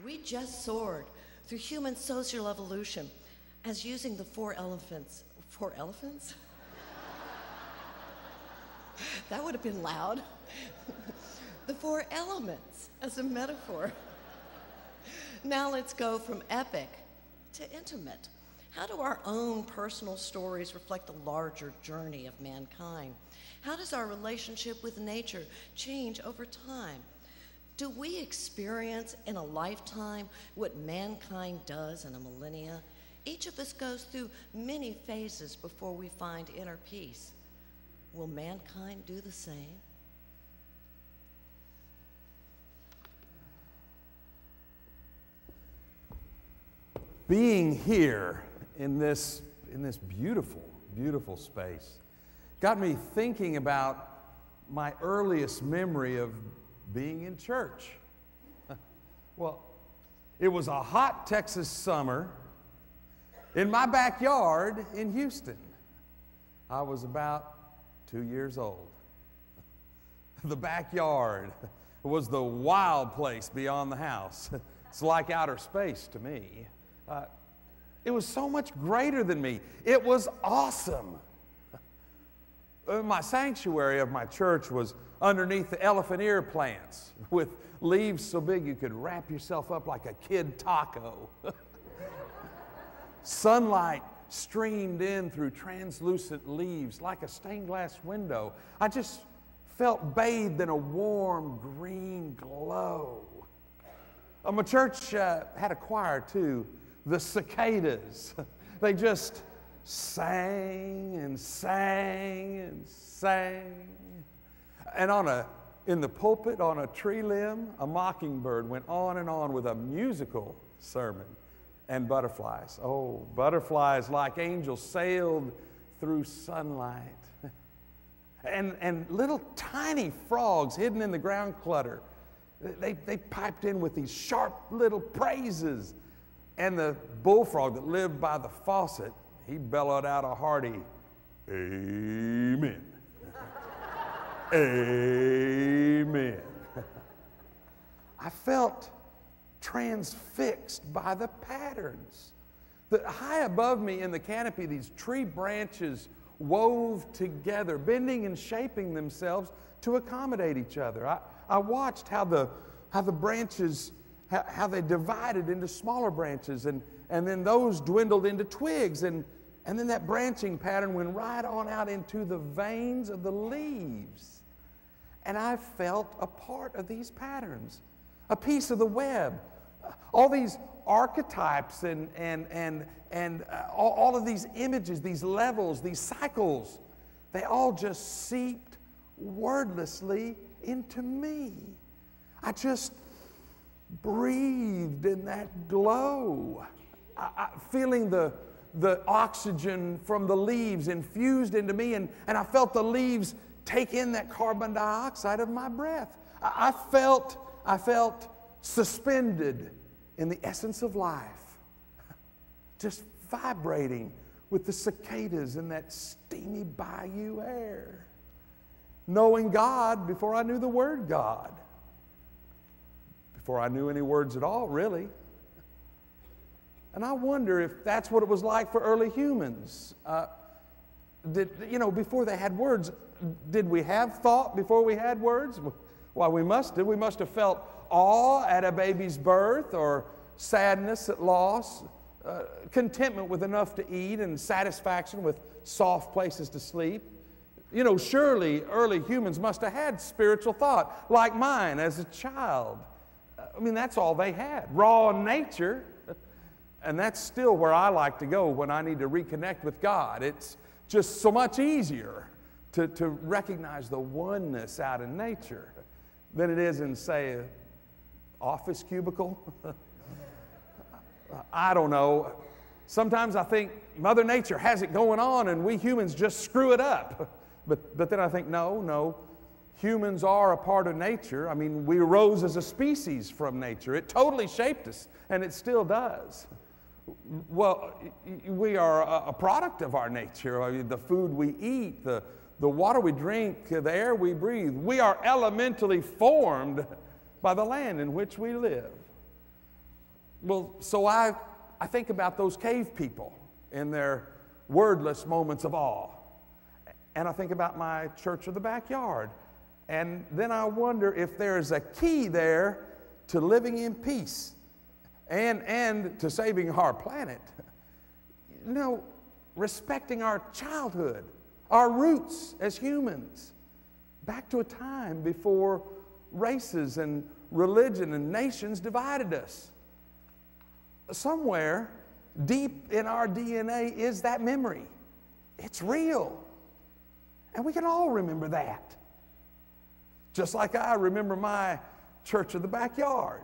We just soared through human social evolution as using the four elephants. Four elephants? That would have been loud. The four elements as a metaphor. Now let's go from epic to intimate. How do our own personal stories reflect the larger journey of mankind? How does our relationship with nature change over time? Do we experience in a lifetime what mankind does in a millennia? Each of us goes through many phases before we find inner peace. Will mankind do the same? Being here in this beautiful, beautiful space got me thinking about my earliest memory of being in church. Well, it was a hot Texas summer in my backyard in Houston. I was about 2 years old. The backyard was the wild place beyond the house. It's like outer space to me. It was so much greater than me. It was awesome. My sanctuary of my church was underneath the elephant ear plants with leaves so big you could wrap yourself up like a kid taco. Sunlight streamed in through translucent leaves like a stained glass window. I just felt bathed in a warm green glow. My church had a choir too, the cicadas. They just sang and sang and sang. And in the pulpit on a tree limb, a mockingbird went on and on with a musical sermon. And butterflies. Oh, butterflies like angels sailed through sunlight. And little tiny frogs hidden in the ground clutter. They piped in with these sharp little praises. And the bullfrog that lived by the faucet, he bellowed out a hearty, "Amen." Amen. I felt transfixed by the patterns. That high above me in the canopy, these tree branches wove together, bending and shaping themselves to accommodate each other. I watched how the branches, how they divided into smaller branches, and then those dwindled into twigs, and then that branching pattern went right on out into the veins of the leaves. And I felt a part of these patterns, a piece of the web. All these archetypes and all of these images, these levels, these cycles, they all just seeped wordlessly into me. I just breathed in that glow, feeling the oxygen from the leaves infused into me, and I felt the leaves take in that carbon dioxide of my breath. I felt suspended in the essence of life, just vibrating with the cicadas in that steamy bayou air, knowing God before I knew the word God, before I knew any words at all, really. And I wonder if that's what it was like for early humans. Before they had words, did we have thought before we had words? Well, we must have. We must have felt awe at a baby's birth, or sadness at loss, contentment with enough to eat, and satisfaction with soft places to sleep. Surely early humans must have had spiritual thought, like mine as a child. That's all they had, raw nature. And that's still where I like to go when I need to reconnect with God. It's just so much easier to recognize the oneness out in nature than it is in, say, an office cubicle. I don't know. Sometimes I think Mother Nature has it going on and we humans just screw it up. But then I think, no. Humans are a part of nature. We arose as a species from nature. It totally shaped us, and it still does. Well, we are a product of our nature. The food we eat, the water we drink, the air we breathe. We are elementally formed by the land in which we live. Well, so I think about those cave people in their wordless moments of awe. And I think about my church of the backyard. And then I wonder if there's a key there to living in peace and to saving our planet. You know, respecting our childhood, our roots as humans, back to a time before races and religion and nations divided us. Somewhere deep in our DNA is that memory. It's real. And we can all remember that. Just like I remember my church of the backyard.